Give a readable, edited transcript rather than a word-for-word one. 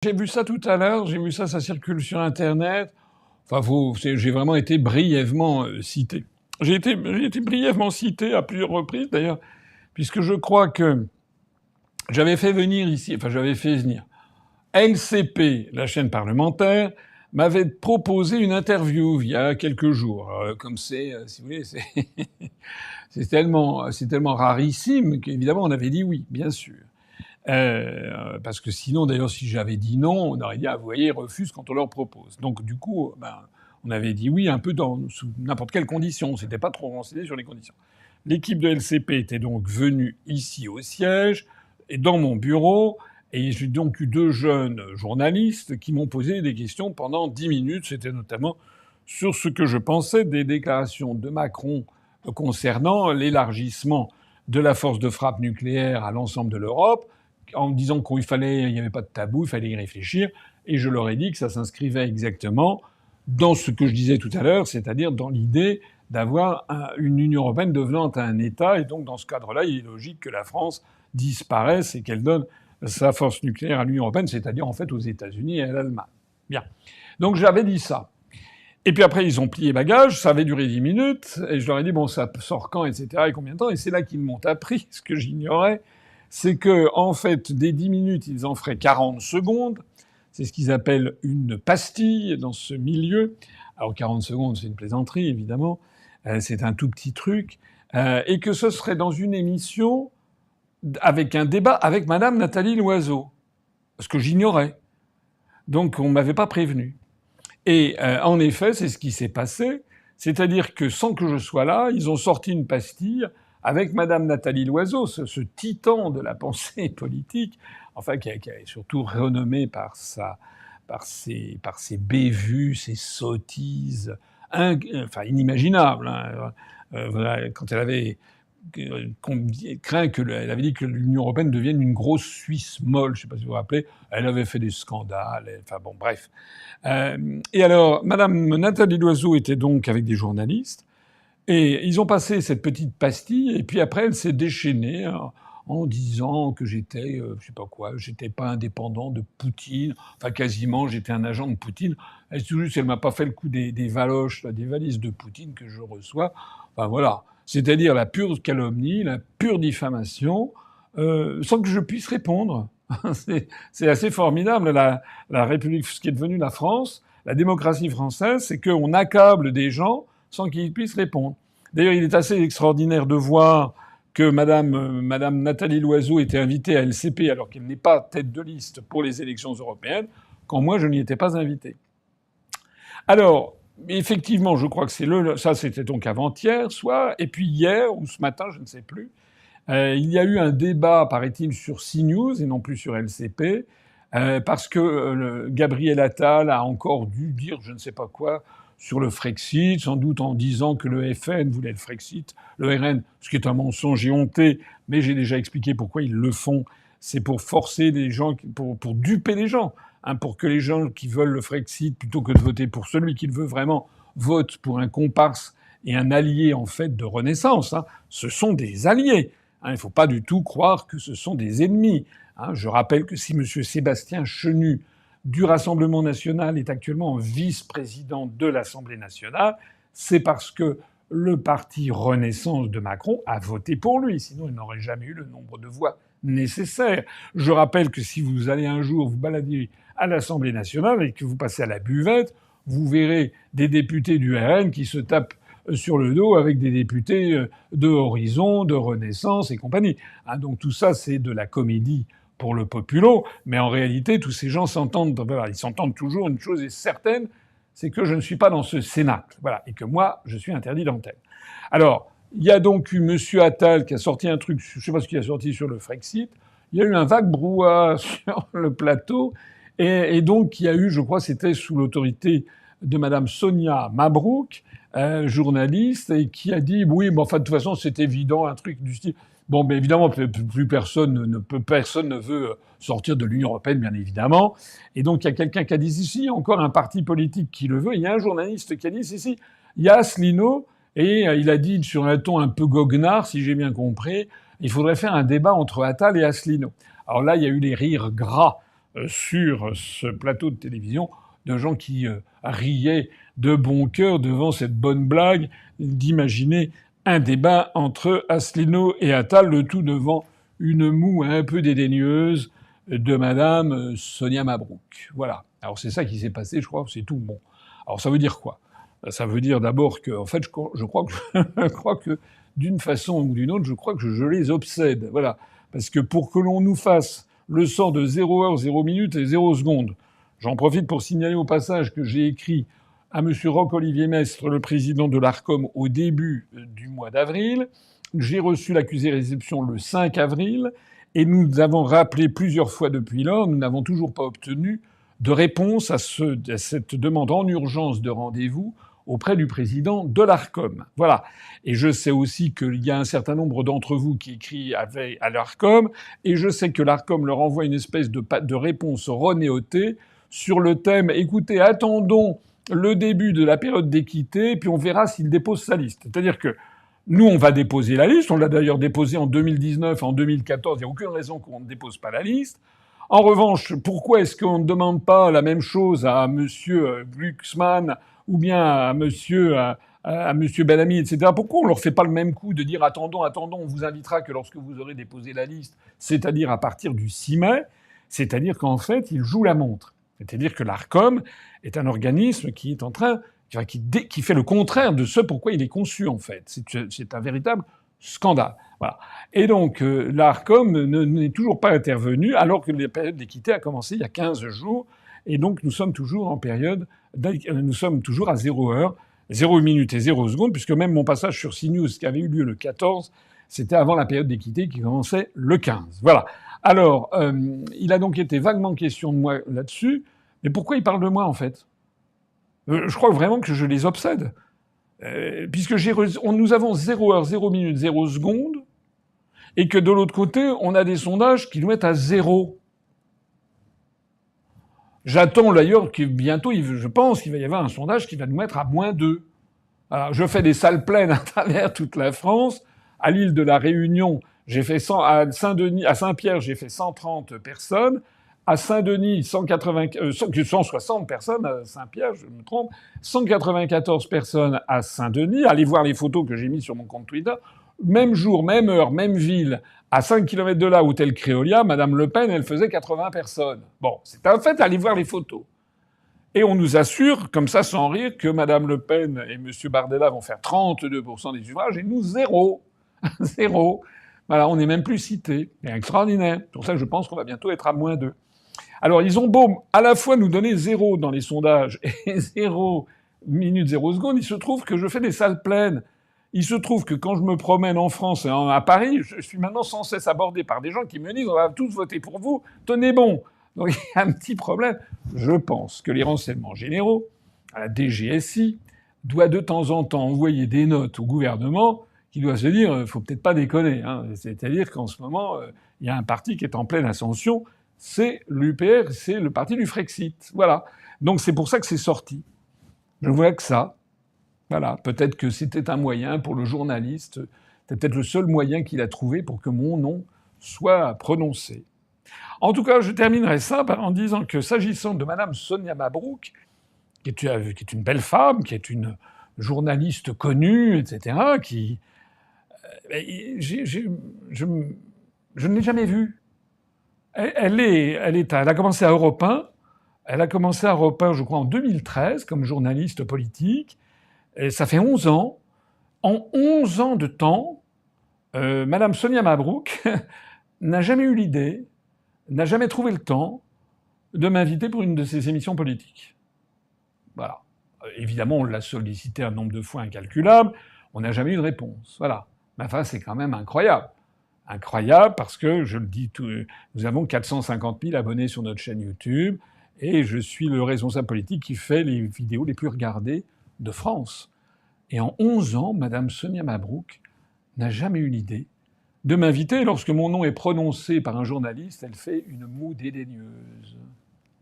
J'ai vu ça tout à l'heure, j'ai vu ça, ça circule sur internet. Enfin, j'ai vraiment été brièvement cité. J'ai été brièvement cité à plusieurs reprises d'ailleurs, puisque je crois que j'avais fait venir LCP, la chaîne parlementaire, m'avait proposé une interview il y a quelques jours. Comme c'est, si vous voulez, c'est tellement rarissime qu'évidemment on avait dit oui, bien sûr. Parce que sinon, d'ailleurs, si j'avais dit non, on aurait dit, ah, vous voyez, ils refusent quand on leur propose. Donc, du coup, on avait dit oui un peu sous n'importe quelle condition. On s'était pas trop renseigné sur les conditions. L'équipe de LCP était donc venue ici au siège et dans mon bureau. Et j'ai donc eu deux jeunes journalistes qui m'ont posé des questions pendant 10 minutes. C'était notamment sur ce que je pensais des déclarations de Macron concernant l'élargissement de la force de frappe nucléaire à l'ensemble de l'Europe, en me disant qu'il n'y avait pas de tabou, il fallait y réfléchir. Et je leur ai dit que ça s'inscrivait exactement dans ce que je disais tout à l'heure, c'est-à-dire dans l'idée d'avoir une Union européenne devenant un État. Et donc, dans ce cadre-là, il est logique que la France disparaisse et qu'elle donne sa force nucléaire à l'Union européenne, c'est-à-dire en fait aux États-Unis et à l'Allemagne. Bien. Donc j'avais dit ça. Et puis après, ils ont plié bagages, ça avait duré 10 minutes, et je leur ai dit, bon, ça sort quand, etc., et combien de temps. Et c'est là qu'ils m'ont appris, ce que j'ignorais, c'est que, en fait, des 10 minutes, ils en feraient 40 secondes. C'est ce qu'ils appellent une pastille dans ce milieu. Alors 40 secondes, c'est une plaisanterie, évidemment. C'est un tout petit truc. Et que ce serait dans une émission avec un débat avec Madame Nathalie Loiseau. Ce que j'ignorais. Donc on m'avait pas prévenu. Et en effet, c'est ce qui s'est passé. C'est-à-dire que sans que je sois là, ils ont sorti une pastille avec Madame Nathalie Loiseau, ce titan de la pensée politique, enfin qui est surtout renommé par ses bévues, ses sottises, enfin inimaginables. Hein. Voilà, quand elle avait craint elle avait dit que l'Union européenne devienne une grosse Suisse molle, je ne sais pas si vous vous rappelez. Elle avait fait des scandales. Enfin bon, bref. Et alors, Madame Nathalie Loiseau était donc avec des journalistes. Et ils ont passé cette petite pastille, et puis après, elle s'est déchaînée en disant que j'étais, je sais pas quoi, j'étais pas indépendant de Poutine. Enfin, quasiment, j'étais un agent de Poutine. Elle m'a pas fait le coup des valoches, là, des valises de Poutine que je reçois. Enfin, voilà. C'est-à-dire la pure calomnie, la pure diffamation, sans que je puisse répondre. C'est assez formidable. La République, ce qui est devenu la France, la démocratie française, c'est qu'on accable des gens sans qu'ils puissent répondre. D'ailleurs, il est assez extraordinaire de voir que Madame Nathalie Loiseau était invitée à LCP alors qu'elle n'est pas tête de liste pour les élections européennes, quand moi je n'y étais pas invité. Alors, effectivement, je crois que ça c'était donc avant-hier, soit, et puis hier ou ce matin, je ne sais plus, il y a eu un débat, paraît-il, sur CNews et non plus sur LCP, parce que Gabriel Attal a encore dû dire je ne sais pas quoi sur le Frexit, sans doute en disant que le FN voulait le Frexit, le RN, ce qui est un mensonge et honteux, mais j'ai déjà expliqué pourquoi ils le font. C'est pour forcer les gens, pour duper les gens, hein, pour que les gens qui veulent le Frexit, plutôt que de voter pour celui qu'ils veulent vraiment, votent pour un comparse et un allié en fait de Renaissance. Hein. Ce sont des alliés. Hein, il ne faut pas du tout croire que ce sont des ennemis. Hein. Je rappelle que si M. Sébastien Chenu du Rassemblement national est actuellement vice-président de l'Assemblée nationale, c'est parce que le parti Renaissance de Macron a voté pour lui. Sinon, il n'aurait jamais eu le nombre de voix nécessaire. Je rappelle que si vous allez un jour vous balader à l'Assemblée nationale et que vous passez à la buvette, vous verrez des députés du RN qui se tapent sur le dos avec des députés de Horizon, de Renaissance et compagnie. Hein, donc tout ça, c'est de la comédie pour le populo, mais en réalité, tous ces gens s'entendent. Voilà, ils s'entendent toujours. Une chose est certaine, c'est que je ne suis pas dans ce cénacle, voilà, et que moi, je suis interdit d'antenne. Alors, il y a donc eu M. Attal qui a sorti un truc, je ne sais pas ce qu'il a sorti sur le Frexit. Il y a eu un vague brouhaha sur le plateau, et donc il y a eu, je crois, c'était sous l'autorité de Madame Sonia Mabrouk, journaliste, et qui a dit oui, mais enfin de toute façon, c'est évident, un truc du style. Bon, mais évidemment, plus personne ne veut sortir de l'Union européenne, bien évidemment. Et donc, il y a quelqu'un qui a dit si, il y a encore un parti politique qui le veut. Il y a un journaliste qui a dit si, il y a Asselineau, et il a dit sur un ton un peu goguenard, si j'ai bien compris, il faudrait faire un débat entre Attal et Asselineau. Alors là, il y a eu les rires gras sur ce plateau de télévision de gens qui riaient de bon cœur devant cette bonne blague d'imaginer un débat entre Asselineau et Attal, le tout devant une moue un peu dédaigneuse de madame Sonia Mabrouk. Voilà. Alors c'est ça qui s'est passé, je crois, c'est tout. Bon. Alors ça veut dire quoi? Ça veut dire d'abord que, en fait, je crois que, je crois que d'une façon ou d'une autre, je crois que je les obsède. Voilà. Parce que pour que l'on nous fasse le sort de 0 heure, 0 minute et 0 seconde, j'en profite pour signaler au passage que j'ai écrit à M. Roch-Olivier Mestre, le président de l'ARCOM, au début du mois d'avril. J'ai reçu l'accusé-réception le 5 avril et nous avons rappelé plusieurs fois depuis lors. Nous n'avons toujours pas obtenu de réponse à cette demande en urgence de rendez-vous auprès du président de l'ARCOM. Voilà. Et je sais aussi qu'il y a un certain nombre d'entre vous qui écrivent à l'ARCOM, et je sais que l'ARCOM leur envoie une espèce de réponse renéotée sur le thème « Écoutez, attendons le début de la période d'équité, puis on verra s'il dépose sa liste ». C'est-à-dire que nous, on va déposer la liste. On l'a d'ailleurs déposée en 2019, en 2014. Il n'y a aucune raison qu'on ne dépose pas la liste. En revanche, pourquoi est-ce qu'on ne demande pas la même chose à M. Glucksmann ou bien à M. Bellamy, etc. Pourquoi on leur fait pas le même coup de dire attendons, on vous invitera que lorsque vous aurez déposé la liste, c'est-à-dire à partir du 6 mai, c'est-à-dire qu'en fait, ils jouent la montre. C'est-à-dire que l'ARCOM est un organisme qui est en train, qui fait le contraire de ce pourquoi il est conçu, en fait. C'est un véritable scandale. Voilà. Et donc, l'ARCOM n'est toujours pas intervenu, alors que la période d'équité a commencé il y a 15 jours. Et donc, nous sommes toujours à 0 heure, 0 minute et 0 seconde, puisque même mon passage sur CNews, qui avait eu lieu le 14, c'était avant la période d'équité qui commençait le 15. Voilà. Alors, il a donc été vaguement question de moi là-dessus. Mais pourquoi il parle de moi, en fait? Je crois vraiment que je les obsède. Puisque nous avons 0 heure, 0 minute, 0 seconde, et que de l'autre côté, on a des sondages qui nous mettent à 0. J'attends d'ailleurs que bientôt, je pense qu'il va y avoir un sondage qui va nous mettre à -2. Alors, je fais des salles pleines à travers toute la France. À l'île de la Réunion, j'ai fait à Saint-Pierre, j'ai fait 130 personnes. À Saint-Denis, 160 personnes. À Saint-Pierre, je me trompe. 194 personnes à Saint-Denis. Allez voir les photos que j'ai mises sur mon compte Twitter. Même jour, même heure, même ville. À 5 km de là, hôtel Créolia, Madame Le Pen, elle faisait 80 personnes. Bon, c'est un fait, allez voir les photos. Et on nous assure, comme ça, sans rire, que Madame Le Pen et Monsieur Bardella vont faire 32% des suffrages et nous, 0. 0. Voilà, on n'est même plus cité. C'est extraordinaire. C'est pour ça que je pense qu'on va bientôt être à -2. Alors, ils ont beau à la fois nous donner 0 dans les sondages et 0 minute, 0 seconde, il se trouve que je fais des salles pleines. Il se trouve que quand je me promène en France et à Paris, je suis maintenant sans cesse abordé par des gens qui me disent « on va tous voter pour vous, tenez bon ». Donc il y a un petit problème. Je pense que les renseignements généraux, à la DGSI, doit de temps en temps envoyer des notes au gouvernement qui doit se dire « faut peut-être pas déconner hein ». C'est-à-dire qu'en ce moment, il y a un parti qui est en pleine ascension, c'est l'UPR, c'est le parti du Frexit. Voilà. Donc c'est pour ça que c'est sorti. Je vois que ça. Voilà, peut-être que c'était un moyen pour le journaliste, c'est peut-être le seul moyen qu'il a trouvé pour que mon nom soit prononcé. En tout cas, je terminerai ça en disant que s'agissant de Madame Sonia Mabrouk, qui est une belle femme, qui est une journaliste connue, etc., je ne l'ai jamais vue. Elle a commencé à Europe 1. Elle a commencé à Europe 1, je crois, en 2013 comme journaliste politique. Et ça fait 11 ans. En 11 ans de temps, Madame Sonia Mabrouk n'a jamais eu l'idée, n'a jamais trouvé le temps de m'inviter pour une de ses émissions politiques. Voilà. Évidemment, on l'a sollicité un nombre de fois incalculable. On n'a jamais eu de réponse. Voilà. Mais enfin, c'est quand même incroyable. Incroyable parce que, je le dis, nous avons 450 000 abonnés sur notre chaîne YouTube et je suis le responsable politique qui fait les vidéos les plus regardées de France. Et en 11 ans, Madame Sonia Mabrouk n'a jamais eu l'idée de m'inviter. Lorsque mon nom est prononcé par un journaliste, elle fait une moue dédaigneuse.